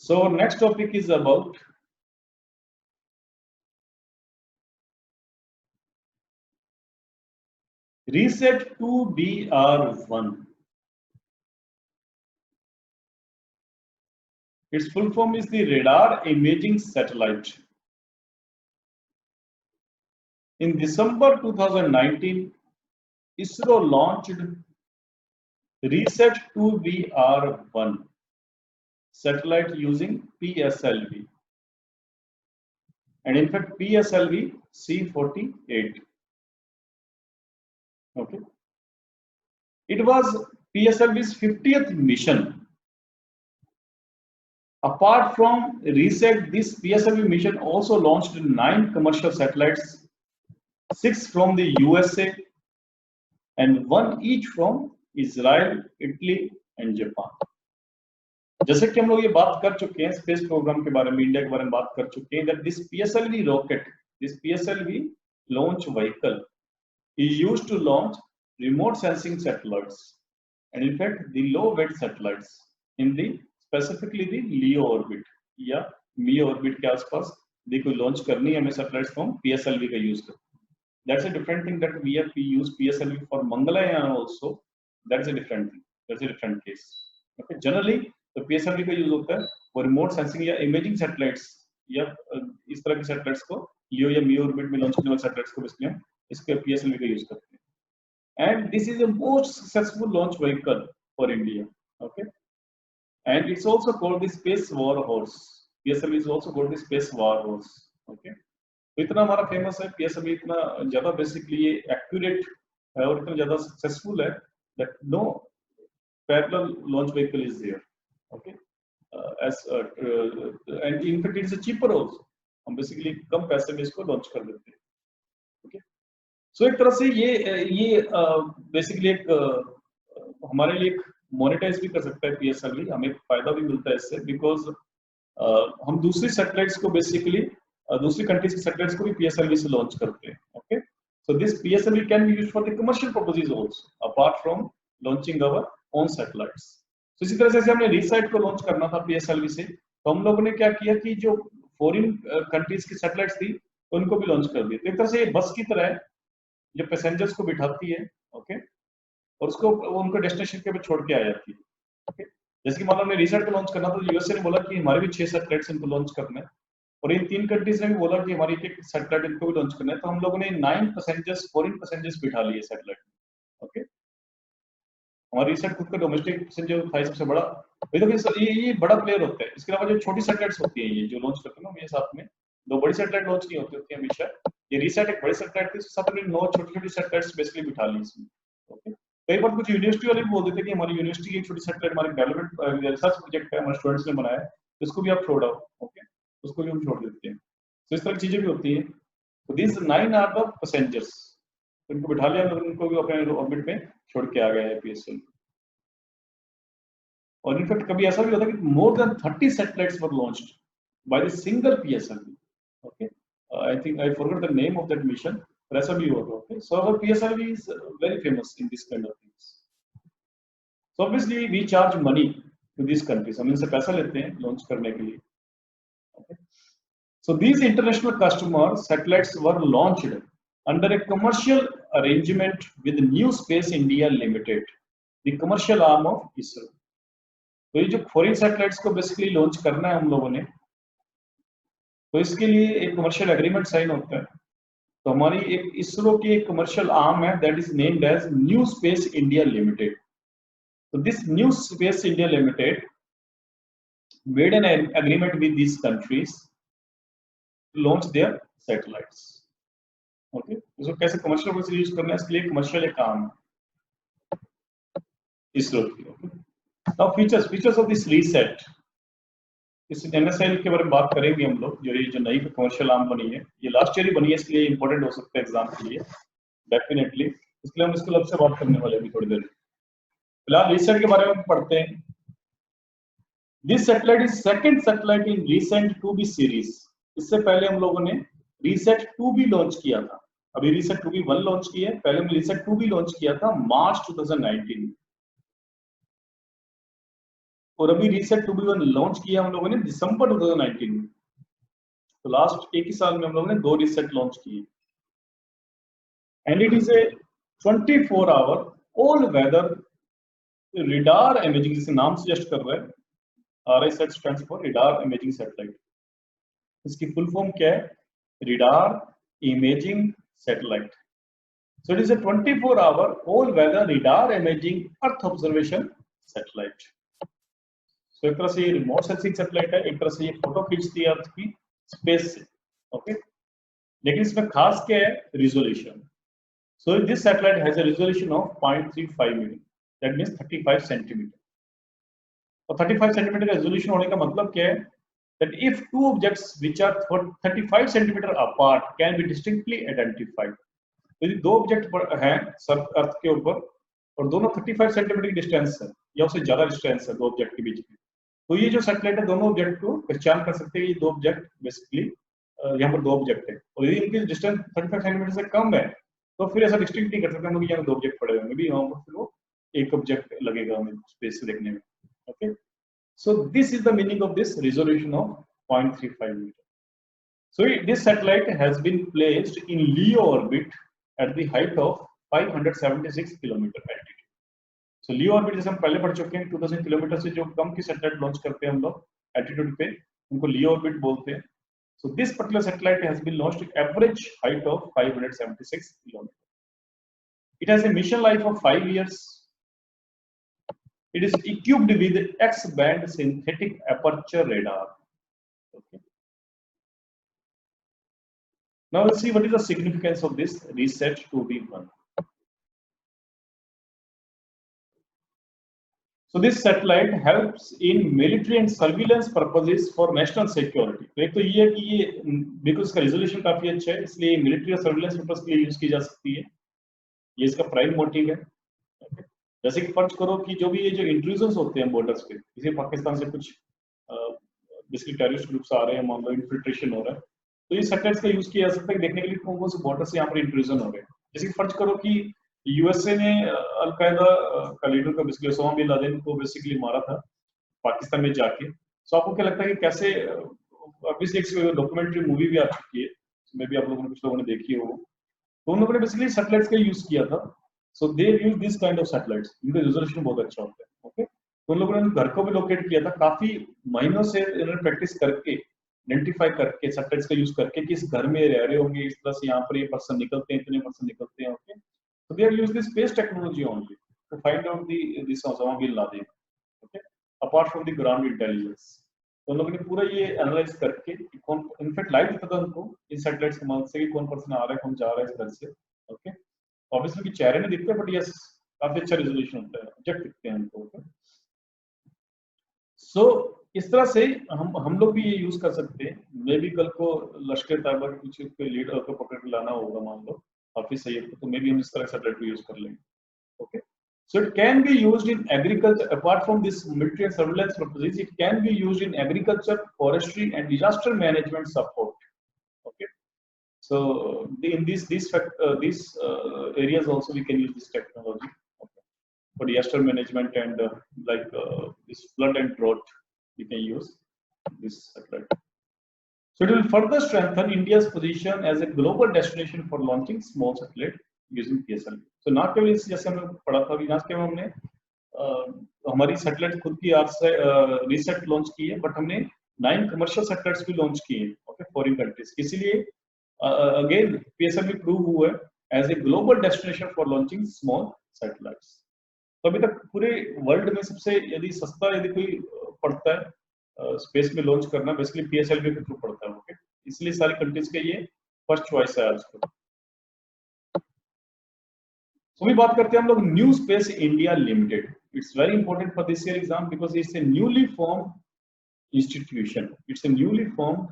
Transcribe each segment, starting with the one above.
So next topic is about Reset 2BR1. Its full form is the Radar Imaging Satellite. In December 2019, ISRO launched Reset 2BR1 satellite using PSLV. And in fact, PSLV C48. Okay. It was PSLV's 50th mission. Apart from Reset, this PSLV mission also launched 9 commercial satellites, 6 from the USA and 1 each from Israel, Italy and Japan. जैसे कि हम लोग ये बात कर चुके हैं space programme के बारे में, इंडिया के बारे में बात कर चुके हैं, that this PSLV rocket, this PSLV launch vehicle is used to launch remote sensing satellites and in fact the low weight satellites in the specifically the LEO orbit या MEO orbit के आसपास देखो लॉन्च करनी है हमें satellites को हम PSLV का यूज करते हैं. That's a different thing that we use PSLV for Mangalayaan also. That's a different thing. That's a different case. Okay. Generally तो PSLV का यूज होता है वो रिमोट सेंसिंग या इमेजिंग सैटेलाइट्स या इस तरह की सैटेलाइट्स को लियो या मियो ऑर्बिट में लॉन्च करने वाले सैटेलाइट्स को बेसिकली हम इसके PSLV का यूज करते हैं. And this is the most successful launch vehicle for India. Okay. And it's also called the space war horse. PSLV is also called the space war horse. Okay. तो इतना हमारा famous है PSLV, इतना ज्यादा basically ये accurate है और इतना ज्यादा सक्सेसफुल है that no parallel launch vehicle is there. Okay, and in fact it is cheaper also. हम बेसिकली कम पैसे में इसको लॉन्च कर देते हैं. ओके. सो एक तरह से ये बेसिकली एक हमारे लिए मोनेटाइज भी कर सकता है PSLV. हमें फायदा भी मिलता है इससे बिकॉज हम दूसरी सैटेलाइट्स को बेसिकली दूसरी कंट्रीज की सैटेलाइट्स को भी PSLV से लॉन्च करते हैं. Okay. So this PSLV can be used for the commercial purposes also apart from launching our own satellites. तो इसी तरह से हमने रिसाइट को लॉन्च करना था PSLV से, तो हम लोगों ने क्या किया कि जो फॉरेन कंट्रीज की सैटेलाइट्स थी उनको भी लॉन्च कर दिए. तो एक तरह से ये बस की तरह है जो पैसेंजर्स को बिठाती है. ओके. और उसको उनको डेस्टिनेशन के पे छोड़ के आ जाती है. ओके. जैसे कि मान लो हमने रिसाइट को लॉन्च करना था तो यूएसए ने बोला कि हमारे भी 6 सैटेलाइट्स इनको लॉन्च करना है और इन 3 कंट्रीज ने भी बोला कि हमारी एक सैटेलाइट इनको भी लॉन्च करना है. तो हम लोगों ने 9 पैसेंजर्स फॉरेन पैसेंजर्स बिठा लिए सैटेलाइट में. ओके. हमारी रिसेट खुद का डोमेस्टिक पैसेंजर था सबसे बड़ा. ये बड़ा प्लेयर होता है. इसके अलावा जो छोटी सैटेलाइट्स होती हैं ये जो लॉन्च करते हैं ना मेरे साथ में 2 बड़ी सैटेलाइट लॉन्च नहीं होती हमेशा. ये रिसेट एक बड़ी सैटेलाइट थी, उसके साथ में 9 छोटी-छोटी सैटेलाइट्स बेसिकली बिठा ली इसमें. ओके. कई बार कुछ यूनिवर्सिटी वाले भी बोल देते हैं कि हमारी यूनिवर्सिटी की एक छोटी सैटेलाइट हमारी डेवलपमेंट रिसर्च प्रोजेक्ट है, हमारे स्टूडेंट्स ने बनाया है, इसको भी आप छोड़ आओ. ओके. उसको भी हम छोड़ देते हैं. तो इस तरह की चीजें भी होती हैं. तो दिस 9 आर द पैसेंजर्स. उनको बिठा लिया, उनको भी अपने ऑर्बिट में छोड़ के आ गए हैं PSLV. और इनफैक्ट कभी ऐसा भी होता है कि more than 30 satellites were launched by the single PSLV. Okay. I think I forgot the name of that mission, पर ऐसा भी हुआ था. Okay. So our PSLV is very famous in this kind of things. So obviously we charge money to this countries. हम इनसे पैसा लेते हैं लॉन्च करने के लिए. Okay. So these international customer satellites were launched under a commercial arrangement with new Space India limited, the commercial arm of ISRO. तो ये जो फॉरेन सैटेलाइट्स को बेसिकली लॉन्च करना है हम लोगों ने, तो इसके लिए एक कमर्शियल एग्रीमेंट साइन होता है. तो हमारी एक ISRO की एक कमर्शियल आर्म है that is named as New Space India Limited. तो this New Space India Limited made an agreement with these countries to launch their satellites. Okay. इसको कैसे कमर्शियल पर्पस यूज करना है इसके लिए कमर्शियल एक आर्म ISRO की. Okay. Now features of this reset. इस NSL के बारे में बात करेंगे हम लोग. जो ये जो नई कमर्शियल आर्म बनी है ये लास्ट ईयर ही बनी है, इसलिए इंपॉर्टेंट हो सकता है एग्जाम के लिए डेफिनेटली. इसलिए हम इसको लब से बात करने वाले हैं थोड़ी देर. फिलहाल रिसेट के बारे में पढ़ते हैं. This satellite is second satellite in recent 2B series. इससे पहले हम लोगों ने रिसेट 2B लॉन्च किया था. अभी रिसेट 2B 1 लॉन्च किया है, पहले हमने रिसेट 2B लॉन्च किया था मार्च 2019. और अभी रीसेट 2B1 लॉन्च किया हम लोगों ने दिसंबर 2019 में। तो लास्ट एक ही साल में हम लोगों ने 2 रीसेट लॉन्च किए। And it is a 24 hour all weather radar imaging, जिसे नाम सजेस्ट कर रहा है, RISAT stands for radar imaging satellite. इसकी फुल फॉर्म क्या है? Radar imaging satellite. So it is a 24 hour all weather radar imaging earth observation satellite. So एक तरह से ये रिमोट सेंसिंग सैटेलाइट है, एक तरह से ये फोटो खींचती है अर्थ की स्पेस से, ओके। लेकिन इसमें खास क्या है? Resolution. So this satellite has a resolution of 0.35 metre, that means 35 centimetre. और 35 सेंटीमीटर का रेजोल्यूशन होने का मतलब क्या है? That if two objects which are 35 centimetre apart can be distinctly identified, यदि दो ऑब्जेक्ट हैं अर्थ के ऊपर और दोनों 35 सेंटीमीटर की डिस्टेंस है या उससे ज्यादा डिस्टेंस है दो ऑब्जेक्ट के बीच में, तो ये जो सैटेलाइट है दोनों ऑब्जेक्ट को पहचान कर सकते हैं। ये दो ऑब्जेक्ट बेसिकली यहाँ पर दो ऑब्जेक्ट है, और यदि इनकी डिस्टेंस 35 सेंटीमीटर से कम है तो फिर ऐसा डिस्टिंक्ट नहीं कर सकते हम लोग यहाँ दो ऑब्जेक्ट पड़े होंगे भी, यहाँ पर फिर वो एक ऑब्जेक्ट लगेगा हमें स्पेस से देखने में, okay. So this is the meaning of this resolution of 0.35 metre. So this satellite has been placed in LEO orbit at the height of 576 kilometre altitude. So LEO orbit जैसे हम पहले पढ़ चुके हैं, 2000 किलोमीटर से जो कम की सैटेलाइट लॉन्च करते हैं हम लोग एल्टीट्यूड पे, उनको LEO orbit बोलते हैं। So this particular satellite has been launched at average height of 576 kilometers. It has a mission life of 5 years. It is equipped with X-band synthetic aperture radar. Okay. Now let's see what is the significance of this RISAT 2B1. So this satellite helps in military and surveillance purposes for national security. तो एक तो ये है कि ये because इसका resolution काफी अच्छा है, इसलिए मिलिट्री और सर्विलेंस पर्पस के लिए यूज की जा सकती है, ये इसका प्राइम मोटिव है। जैसे कि फर्ज करो कि जो भी ये जो इंट्रूजन्स होते हैं बॉर्डर्स पे, जैसे पाकिस्तान से कुछ बेसिकली टेररिस्ट ग्रुप्स आ रहे हैं, मान लो इन्फिल्ट्रेशन हो रहा है, तो ये सैटेलाइट्स का यूज किया जा सकता है देखने के लिए कौन कौन से बॉर्डर से यहाँ पर इंट्रूजन हो रहे हैं। जैसे कि फर्ज करो कि यूएसए ने अलकायदा का लीडर को बेसिकली ओसामा बिन लादेन को बेसिकली मारा था पाकिस्तान में जाके। सो आपको क्या लगता है कि कैसे, ऑब्वियसली एक डॉक्यूमेंट्री मूवी भी आ चुकी है, उसमें भी आप लोगों ने कुछ लोगों ने देखी हो, तो उन लोगों ने बेसिकली सैटेलाइट्स का यूज किया था। So they use this kind of satellites, इनका रिजोल्यूशन बहुत अच्छा होता है, ओके। तो उन लोगों ने घर को भी लोकेट किया था, काफी महीनों से इन्होंने प्रैक्टिस करके आइडेंटिफाई करके सैटेलाइट्स का यूज करके कि इस घर में रह रहे होंगे, इस तरह से यहाँ पर ये पर्सन निकलते हैं, इतने पर्सन निकलते हैं, okay. So they have used this space technology only to find out this Osama bin Laden, okay, apart from the ground intelligence. तो उन लोगों ने पूरा ये एनालाइज करके कौन, इनफैक्ट लाइव दिखा था उनको इन सैटेलाइट्स के मदद से कि कौन पर्सन आ रहा है, कौन जा रहा है इस घर से, ओके। ऑब्वियसली चेहरे नहीं दिखते, बट यस काफी अच्छा रेजोल्यूशन होता है, ऑब्जेक्ट दिखते हैं उनको, ओके। सो इस तरह से हम लोग भी ये यूज कर सकते हैं। मे भी कल को लश्कर तैयबा के कुछ लीडर को पकड़ के लाना होगा, मान लो ऑफिस सैयद को, तो मे भी हम इस तरह सैटेलाइट को यूज कर लेंगे, okay. So it can be used in agriculture. Apart from this military and surveillance purposes, it can be used in agriculture, forestry, and disaster management support. Okay. So in these areas also we can use this technology, okay, for disaster management and this flood and drought. We can use this satellite. So it will further strengthen India's position as a global destination for launching small satellite using PSLV. So ना केवल इस, जैसे हमने पढ़ा था अभी, ना केवल हमने हमारी सैटेलाइट खुद की रीसेट लॉन्च की है, बट हमने 9 कमर्शियल सैटेलाइट्स भी लॉन्च किए हैं, ओके, फॉरेन कंट्रीज। इसीलिए अगेन PSLV प्रूव हुआ है as a global destination for launching small satellites. तो अभी तक पूरे वर्ल्ड में सबसे यदि सस्ता यदि कोई पड़ता है स्पेस में लॉन्च करना, बेसिकली PSLV के थ्रू पड़ता है, ओके। इसलिए सारी कंट्रीज के ये फर्स्ट चॉइस है आजकल। तो भी बात करते हैं हम लोग new Space India limited. It's very important for this year exam because it's a newly formed institution, it's a newly formed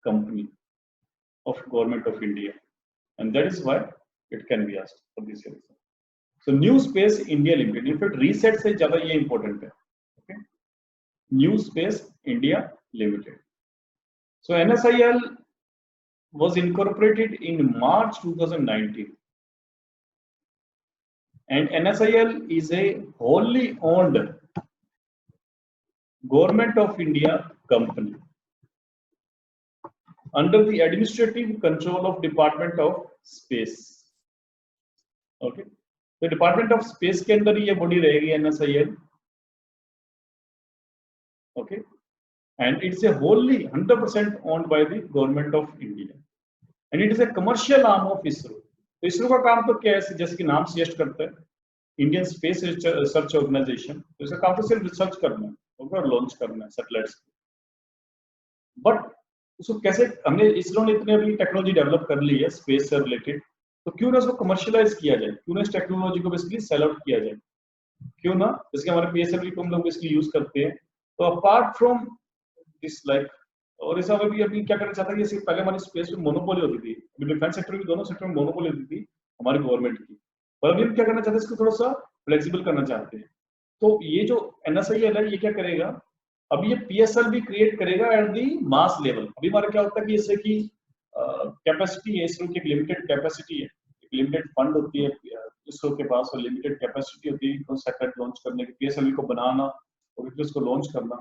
company of government of India, and that is why it can be asked for this year exam. So new Space India limited, in fact reset से ज्यादा ये important है, okay. New Space India limited. So NSIL was incorporated in March 2019. And NSIL is a wholly owned Government of India company under the administrative control of Department of Space. Okay, तो department of space के अंदर ये body रहेगी NSIL. Okay, and it's a wholly 100% owned by the government of India, and it is a commercial arm of ISRO. तो इसरो का काम तो क्या है, जैसे कि नाम सजेस्ट करता है, इंडियन स्पेस रिसर्च ऑर्गेनाइजेशन. तो इसका काम तो सिर्फ रिसर्च करना है, ओके, और लॉन्च करना है सैटेलाइट्स. बट उसको कैसे, हमने इसरो ने इतने अभी टेक्नोलॉजी डेवलप कर ली है स्पेस से रिलेटेड, तो क्यों ना उसको कमर्शियलाइज किया जाए, क्यों ना इस टेक्नोलॉजी को बेसिकली सेल आउट किया जाए, क्यों ना, जैसे हमारे PSLV को हम लोग बेसिकली यूज करते हैं. तो अपार्ट फ्रॉम दिस लाइक, और ऐसा भी अभी क्या करना चाहता है, जैसे पहले हमारी स्पेस में मोनोपोली होती थी, डिफेंस सेक्टर में, दोनों सेक्टर में मोनोपोली होती थी हमारी गवर्नमेंट की, पर अभी हम क्या करना चाहते हैं, इसको थोड़ा सा फ्लेक्सिबल करना चाहते हैं. तो ये जो NSIL है, ये क्या करेगा, अब ये PSLV क्रिएट करेगा एट दी मास लेवल. अभी हमारा क्या होता है कि जैसे कि कैपेसिटी है इसरो की, एक लिमिटेड कैपेसिटी है, एक लिमिटेड फंड होती है इसरो के पास, और लिमिटेड कैपेसिटी होती है सैटेलाइट लॉन्च करने की, PSLV को बनाना और फिर उसको लॉन्च करना.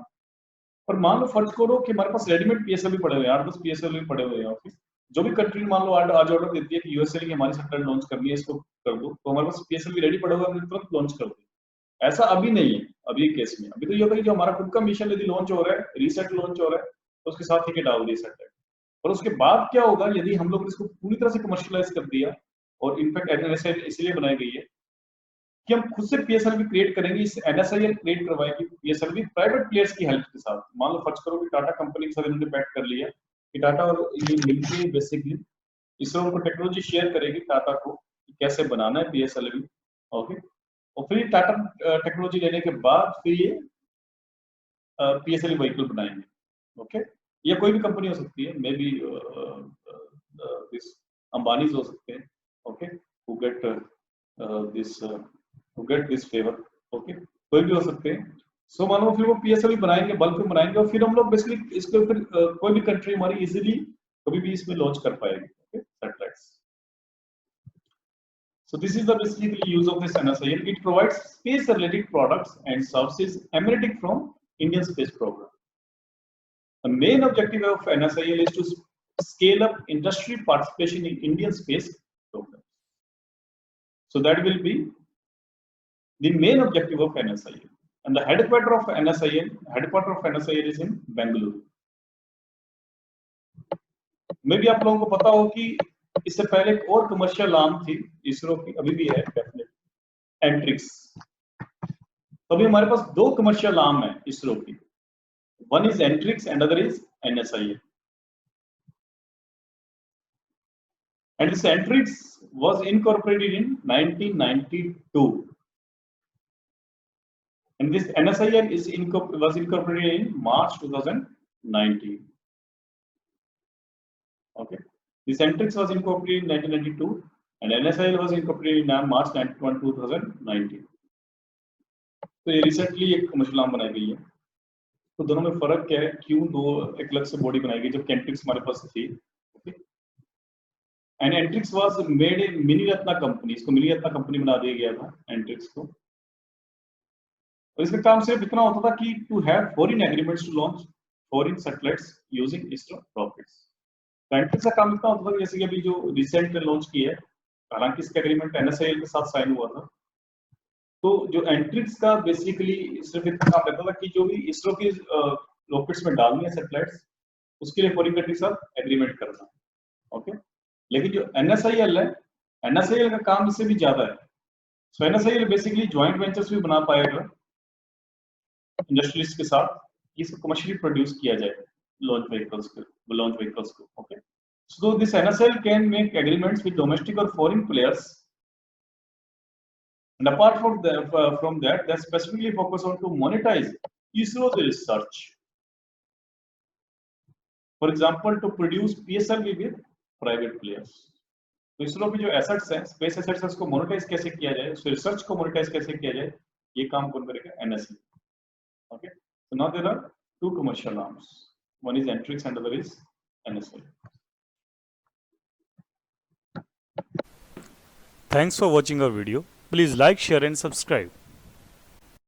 पर मान लो फर्ज करो कि हमारे पास रेडीमेड PSLV पड़े हुए हैं, 8-10 PSLV पड़े हुए हैं. जो भी कंट्री मान लो आज ऑर्डर देती है कि USA की हमारी सैटेलाइट लॉन्च करनी है, इसको कर दो, तो हमारे पास PSLV रेडी पड़ा हुआ है, हम तुरंत लॉन्च कर दो. ऐसा अभी नहीं है. अभी केस में अभी तो ये होता है कि जो हमारा खुद का मिशन यदि लॉन्च हो रहा है, रीसेट लॉन्च हो रहा है, तो उसके साथ ही डाल दिया सैटेलाइट. और उसके बाद क्या होगा, यदि हम लोग इसको पूरी तरह से कमर्शियलाइज कर दिया, और इनफैक्ट NSIL इसलिए बनाई गई है कि हम खुद से PSLV क्रिएट करेंगे, इस NSIL क्रिएट करवाएगी PSLV प्राइवेट प्लेयर्स की हेल्प के साथ. मान लो फर्ज करो कि टाटा कंपनी के साथ इन्होंने पैक्ट कर लिया कि टाटा और ये मिलकर बेसिकली इसरो उनको टेक्नोलॉजी शेयर करेगी टाटा को कि कैसे बनाना है PSLV. ओके, और फिर टाटा टेक्नोलॉजी लेने के बाद फिर ये PSLV व्हीकल बनाएंगे. ओके, या कोई भी कंपनी हो सकती है, मे बी दिस अंबानी हो सकते हैं. Okay, who get this favour. Okay, कोई भी हो सकते हैं. सो मानो फिर वो PSLV बनाएंगे, बल्क में बनाएंगे, और फिर हम लोग बेसिकली इसको फिर कोई भी कंट्री हमारी इजीली कभी भी इसमें लॉन्च कर पाएगी. Okay, satellites. So this is the basically use of this NSIL. It provides space-related products and services emanating from Indian space program. The main objective of NSIL is to scale up industry participation in Indian space program. So that will be the main objective of NSIL. And the headquarter of NSIL is in Bangalore. Maybe आप लोगों को पता हो कि इससे पहले एक और कमर्शियल आर्म थी इसरो की, अभी भी है डेफिनेटली, एंट्रिक्स. तो अभी हमारे पास दो कमर्शियल आर्म है इसरो की. One is Antrix and other is NSIL. And this Antrix was incorporated in 1992 and this NSIL was incorporated in March 2019. Okay, this Entrix was incorporated in 1992 and NSIL was incorporated in March 2019. तो ये recently एक commercial arm बनाई गई है. तो दोनों में फर्क क्या है, क्यों दो एक अलग से बॉडी बनाई गई जब एंट्रिक्स हमारे पास थी. Okay, and Antrix was made in mini Ratna company. इसको मिनी रत्ना कंपनी बना दिया गया था एंट्रिक्स को. और इसका काम सिर्फ इतना होता था कि to have foreign agreements to launch foreign satellites using ISRO rockets. Antrix का काम इतना होता था जैसे कि अभी जो रिसेंट लॉन्च की है, हालांकि इसका एग्रीमेंट NSIL के साथ साइन हुआ था. तो जो एंट्रिक्स का बेसिकली सिर्फ इतना काम रहता था कि जो भी इसरो की रॉकेट्स में डालनी है सैटेलाइट्स, उसके लिए फॉरेन कंट्री के साथ एग्रीमेंट करना. ओके, लेकिन जो NSIL है, NSIL का काम इससे भी ज्यादा है. सो NSIL बेसिकली ज्वाइंट वेंचर्स भी बना पाएगा इंडस्ट्रीज के साथ, इसको कमर्शियली प्रोड्यूस किया जाए लॉन्च व्हीकल्स को. Okay, so this NSIL can make agreements with domestic or foreign players, and apart from that they specifically focus on to monetize ISRO's research. For example, to produce PSLV with private players. तो इसरो की जो assets हैं, space assets, उसको monetise कैसे किया जाए, उस research को मोनेटाइज कैसे किया जाए, ये काम कौन करेगा? NSIL. Okay, so now there are two commercial arms. One is Entrix and other is NSIL. Thanks for watching our video. Please like, share and subscribe.